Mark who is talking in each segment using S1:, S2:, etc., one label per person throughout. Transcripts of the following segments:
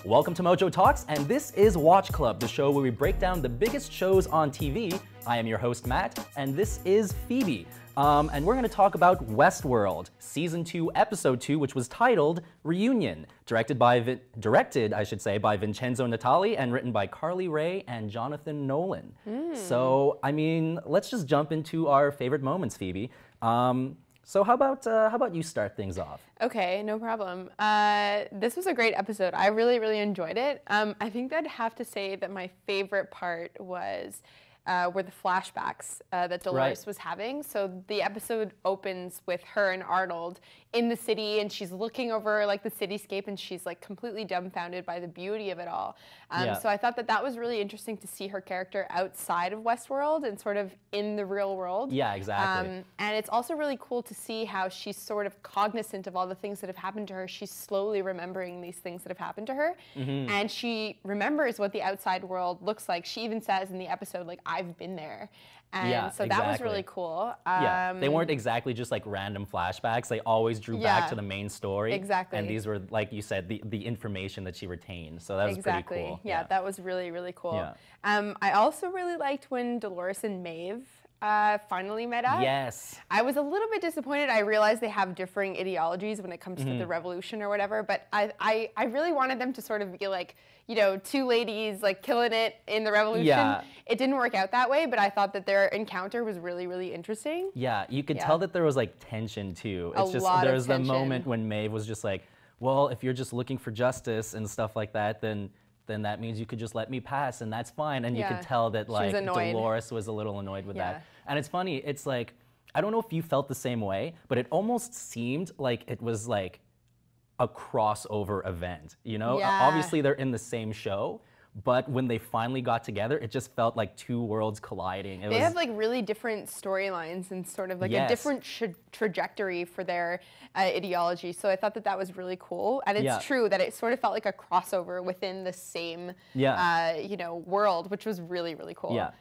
S1: Welcome to MojoTalks, and this is Watch Club, the show where we break down the biggest shows on TV. I am your host, Matt, and this is Phoebe. And we're going to talk about Westworld, Season 2, Episode 2, which was titled Reunion, directed, by Vincenzo Natali and written by Carly Rae and Jonathan Nolan. So, I mean, let's just jump into our favorite moments, Phoebe. So how about you start things off?
S2: Okay, no problem. This was a great episode. I really enjoyed it. I think I'd have to say that my favorite part were the flashbacks that Dolores was having. So the episode opens with her and Arnold in the city, and she's looking over like the cityscape, and she's like completely dumbfounded by the beauty of it all. So I thought that was really interesting to see her character outside of Westworld and sort of in the real world.
S1: Yeah, exactly.
S2: And it's also really cool to see how she's sort of cognizant of all the things that have happened to her. She's slowly remembering these things that have happened to her. And she remembers what the outside world looks like. She even says in the episode, like, I've been there. And so that was really cool.
S1: They weren't exactly just like random flashbacks. They always drew back to the main story.
S2: Exactly.
S1: And these were, like you said, the information that she retained. So that was pretty cool.
S2: Yeah, that was really cool.
S1: Yeah.
S2: I also really liked when Delores and Maeve finally met up.
S1: Yes.
S2: I was a little bit disappointed. I realized they have differing ideologies when it comes to the revolution or whatever, but I really wanted them to sort of be like, you know, two ladies like killing it in the revolution.
S1: Yeah.
S2: It didn't work out that way, but I thought that their encounter was really interesting.
S1: Yeah, you could tell that there was like tension too.
S2: It's just
S1: there was the moment when Maeve was just like, well, if you're just looking for justice and stuff like that, then that means you could just let me pass, and that's fine. And you could tell that like Dolores was a little annoyed with that. And it's funny, it's like, I don't know if you felt the same way, but it almost seemed like it was like a crossover event, you know? Obviously they're in the same show, but when they finally got together, it just felt like two worlds colliding.
S2: They have like really different storylines and sort of like a different trajectory for their ideology. So I thought that was really cool. And it's true that it sort of felt like a crossover within the same, you know, world, which was really cool.
S1: Yeah.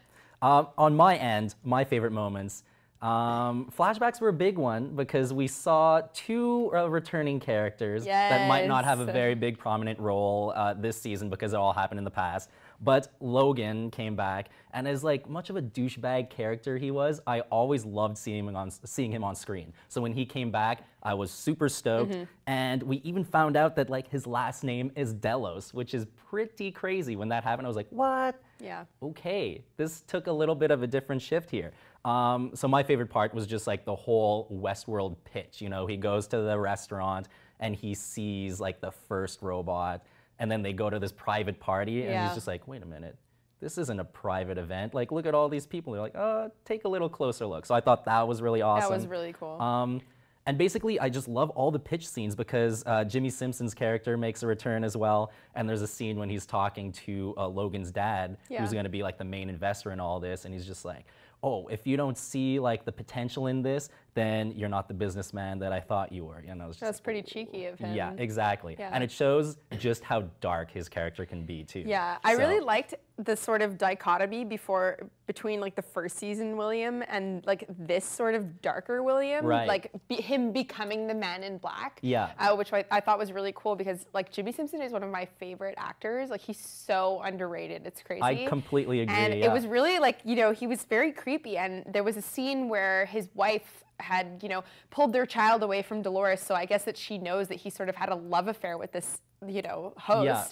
S1: On my end, my favorite moments, flashbacks were a big one because we saw two returning characters that might not have a very big prominent role this season because it all happened in the past. But Logan came back, and as like much of a douchebag character he was, I always loved seeing him on screen. So when he came back, I was super stoked, and we even found out that like his last name is Delos, which is pretty crazy. When that happened, I was like, what?
S2: Yeah.
S1: Okay, this took a little bit of a different shift here. So my favorite part was just like the whole Westworld pitch. You know, he goes to the restaurant and he sees like the first robot, and then they go to this private party, and he's just like, wait a minute, this isn't a private event. Like, look at all these people. They're like, take a little closer look. So I thought that was really awesome.
S2: That was really cool.
S1: And basically, I just love all the pitch scenes because Jimmy Simpson's character makes a return as well. And there's a scene when he's talking to Logan's dad, who's going to be like the main investor in all this. And he's just like, oh, if you don't see like the potential in this, then you're not the businessman that I thought you were. You know,
S2: that's pretty cheeky of him.
S1: Yeah, exactly. Yeah. And it shows just how dark his character can be too.
S2: Yeah, I really liked the sort of dichotomy between like the first season William and like this sort of darker William, like him becoming the Man in Black.
S1: Yeah.
S2: Which I thought was really cool because like Jimmy Simpson is one of my favorite actors. Like he's so underrated, it's crazy.
S1: I completely agree.
S2: And it was really like, you know, he was very creepy, and there was a scene where his wife had, you know, pulled their child away from Dolores, so I guess that she knows that he sort of had a love affair with this, you know, host.
S1: Yeah.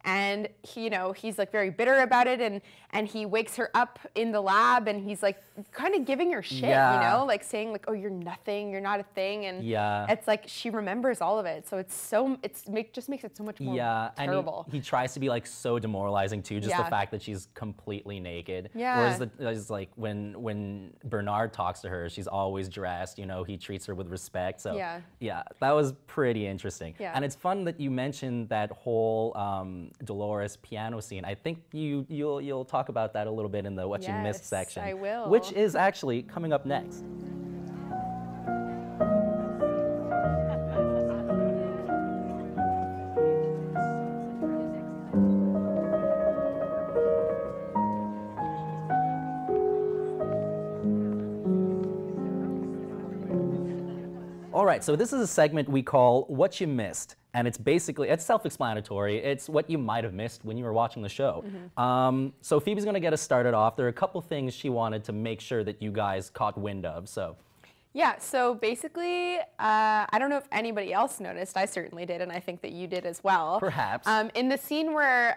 S2: And he, you know, he's like very bitter about it, and he wakes her up in the lab, and he's like kind of giving her shit, you know, like saying like, oh, you're nothing, you're not a thing, and it's like she remembers all of it, so just makes it so much more terrible.
S1: And he tries to be like so demoralizing too, just the fact that she's completely naked.
S2: Yeah.
S1: Whereas like when Bernard talks to her, she's always dressed, you know, he treats her with respect. So yeah, that was pretty interesting.
S2: Yeah.
S1: And it's fun that you mentioned that whole Dolores piano scene. I think you'll talk about that a little bit in the What You Missed section.
S2: I will.
S1: Which is actually coming up next. All right, so this is a segment we call What You Missed. And it's basically, it's self-explanatory. It's what you might have missed when you were watching the show. So Phoebe's gonna get us started off. There are a couple things she wanted to make sure that you guys caught wind of, so.
S2: Yeah, so basically, I don't know if anybody else noticed, I certainly did, and I think that you did as well.
S1: Perhaps.
S2: In the scene where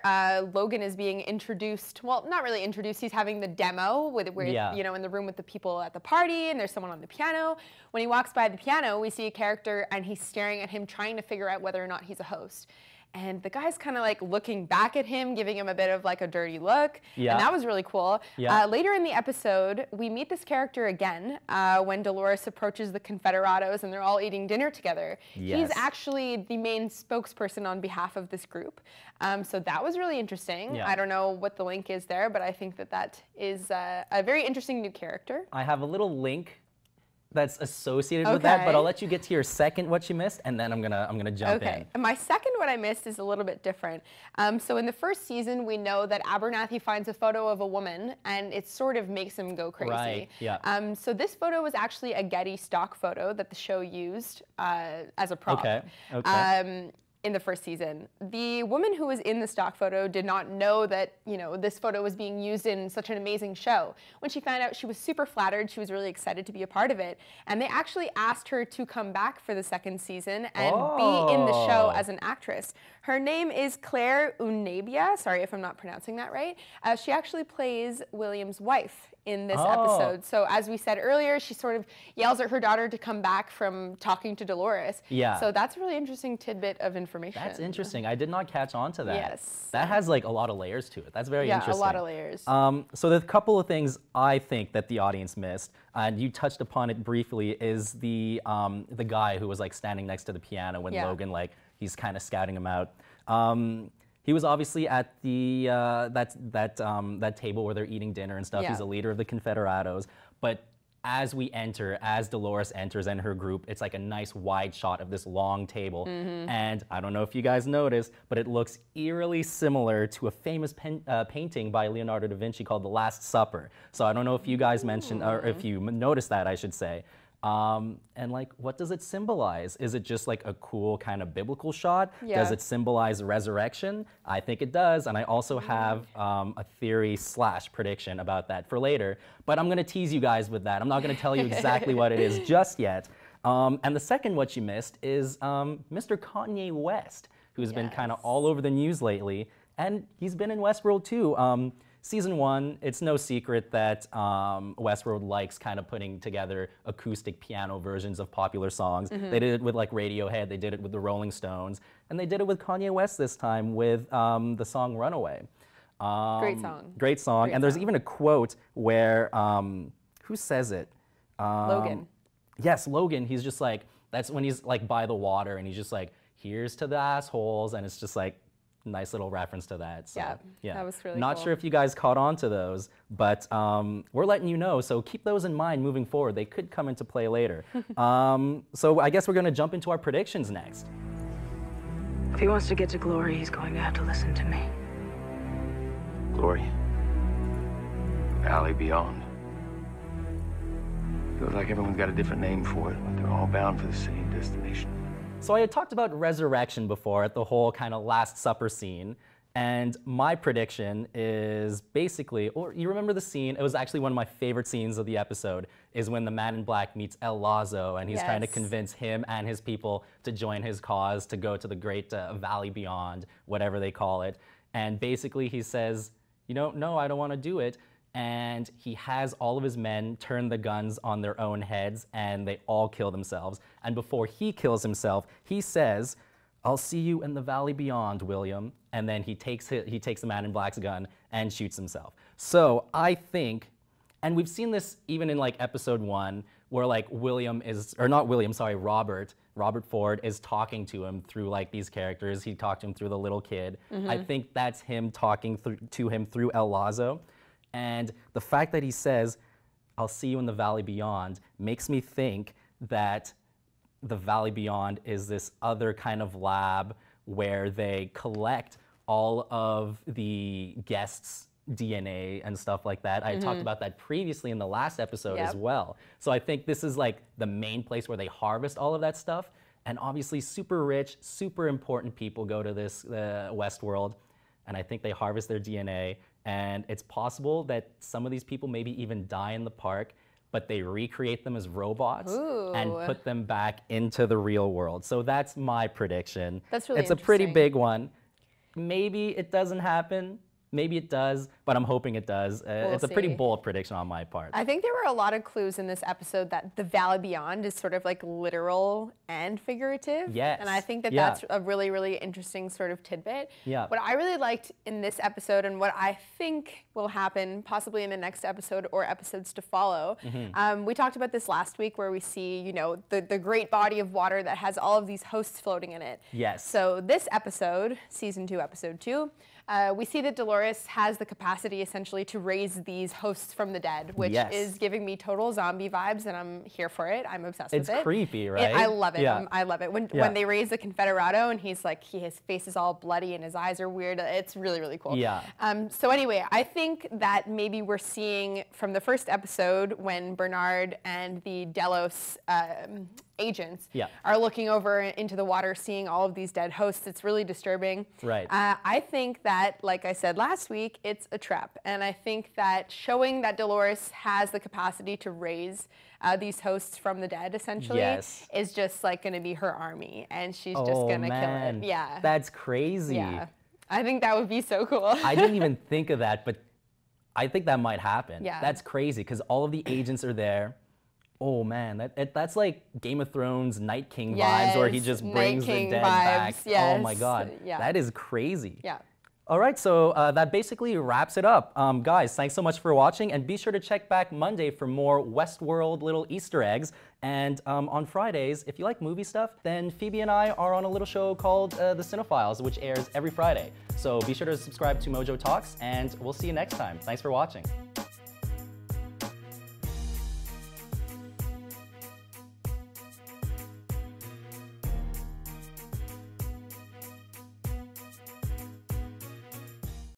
S2: Logan is being introduced, well, not really introduced, he's having the demo where you know, in the room with the people at the party, and there's someone on the piano. When he walks by the piano, we see a character, and he's staring at him, trying to figure out whether or not he's a host. And the guy's kind of like looking back at him, giving him a bit of like a dirty look. Yeah. And that was really cool. Yeah. Later in the episode, we meet this character again when Delores approaches the Confederados and they're all eating dinner together. Yes. He's actually the main spokesperson on behalf of this group. So that was really interesting. Yeah. I don't know what the link is there, but I think that that is a very interesting new character.
S1: I have a little link that's associated with that, but I'll let you get to your second what you missed, and then I'm gonna jump in.
S2: And my second what I missed is a little bit different. So in the first season, we know that Abernathy finds a photo of a woman, and it sort of makes him go crazy.
S1: Right. Yeah.
S2: So this photo was actually a Getty stock photo that the show used as a prop.
S1: Okay. Okay.
S2: In the first season. The woman who was in the stock photo did not know that, you know, this photo was being used in such an amazing show. When she found out, she was super flattered. She was really excited to be a part of it. And they actually asked her to come back for the second season and be in the show as an actress. Her name is Claire Naevia. Sorry if I'm not pronouncing that right. She actually plays William's wife in this episode. So as we said earlier, she sort of yells at her daughter to come back from talking to Dolores. Yeah. So that's a really interesting tidbit of information.
S1: That's interesting. I did not catch on to that.
S2: Yes.
S1: That has like a lot of layers to it. That's very interesting.
S2: Yeah, a lot of layers.
S1: So there's a couple of things I think that the audience missed, and you touched upon it briefly, is the guy who was like standing next to the piano when Logan, like, he's kind of scouting him out. He was obviously at the that table where they're eating dinner and stuff. Yeah. He's a leader of the Confederados. But as Delores enters and her group, it's like a nice wide shot of this long table. And I don't know if you guys noticed, but it looks eerily similar to a famous painting by Leonardo da Vinci called The Last Supper. So I don't know if you guys mentioned, or if you noticed that, I should say. And like, what does it symbolize? Is it just like a cool kind of biblical shot? Yeah. Does it symbolize resurrection? I think it does, and I also have a theory / prediction about that for later, but I'm gonna tease you guys with that. I'm not gonna tell you exactly what it is just yet. And the second what you missed is Mr. Kanye West, who's been kind of all over the news lately, and he's been in Westworld too. Season 1, it's no secret that Westworld likes kind of putting together acoustic piano versions of popular songs. They did it with like Radiohead, they did it with the Rolling Stones, and they did it with Kanye West this time with the song Runaway.
S2: Great song.
S1: Great song. And there's even a quote where, who says it?
S2: Logan.
S1: Yes, Logan. He's just like, that's when he's like by the water and he's just like, here's to the assholes, and it's just like, nice little reference to that. So,
S2: yeah, that was really
S1: Not
S2: cool.
S1: sure if you guys caught on to those, but we're letting you know, so keep those in mind moving forward. They could come into play later. So I guess we're going to jump into our predictions next.
S3: If he wants to get to glory, he's going to have to listen to me.
S4: Glory? Valley beyond? Feels like everyone's got a different name for it, but they're all bound for the same destination.
S1: So I had talked about resurrection before at the whole kind of Last Supper scene, and my prediction is basically, or you remember the scene, it was actually one of my favorite scenes of the episode, is when the man in black meets El Lazo, and he's trying to convince him and his people to join his cause, to go to the great valley beyond, whatever they call it. And basically he says, you know, no, I don't want to do it. And he has all of his men turn the guns on their own heads, and they all kill themselves. And before he kills himself, he says, I'll see you in the valley beyond, William. And then he takes the man in black's gun and shoots himself. So I think, and we've seen this even in like episode 1, where like Robert Ford is talking to him through like these characters. He talked to him through the little kid. I think that's him talking to him through El Lazo. And the fact that he says, I'll see you in the valley beyond, makes me think that the valley beyond is this other kind of lab where they collect all of the guests' DNA and stuff like that. I talked about that previously in the last episode as well. So I think this is like the main place where they harvest all of that stuff. And obviously super rich, super important people go to this Westworld, and I think they harvest their DNA, and it's possible that some of these people maybe even die in the park, but they recreate them as robots and put them back into the real world. So that's my prediction.
S2: That's really
S1: interesting. It's a pretty big one. Maybe it doesn't happen. Maybe it does, but I'm hoping it does. It's a pretty bold prediction on my part.
S2: I think there were a lot of clues in this episode that the Valley Beyond is sort of like literal and figurative.
S1: Yes.
S2: And I think that that's a really, really interesting sort of tidbit.
S1: Yeah.
S2: What I really liked in this episode and what I think will happen possibly in the next episode or episodes to follow, we talked about this last week where we see, you know, the great body of water that has all of these hosts floating in it.
S1: Yes.
S2: So this episode, season 2, episode 2, we see that Dolores has the capacity essentially to raise these hosts from the dead, which is giving me total zombie vibes, and I'm here for it. I'm obsessed with it.
S1: It's creepy, right?
S2: I love it. Yeah. I love it. When they raise the Confederado and he's like, his face is all bloody and his eyes are weird. It's really, really cool.
S1: Yeah.
S2: So anyway, I think that maybe we're seeing from the first episode when Bernard and the Delos agents are looking over into the water, seeing all of these dead hosts. It's really disturbing.
S1: Right.
S2: I think that, like I said last week, it's a trap. And I think that showing that Dolores has the capacity to raise these hosts from the dead, essentially, is just like going to be her army. And she's just going to kill it. Yeah.
S1: That's crazy.
S2: Yeah. I think that would be so cool.
S1: I didn't even think of that, but I think that might happen.
S2: Yeah.
S1: That's crazy because all of the agents are there. Oh man, that's like Game of Thrones Night King vibes, where he just brings the dead back. Oh my God, that is crazy.
S2: Yeah.
S1: All right, so that basically wraps it up. Guys, thanks so much for watching, and be sure to check back Monday for more Westworld little Easter eggs. And on Fridays, if you like movie stuff, then Phoebe and I are on a little show called The Cinephiles, which airs every Friday. So be sure to subscribe to MojoTalks, and we'll see you next time. Thanks for watching.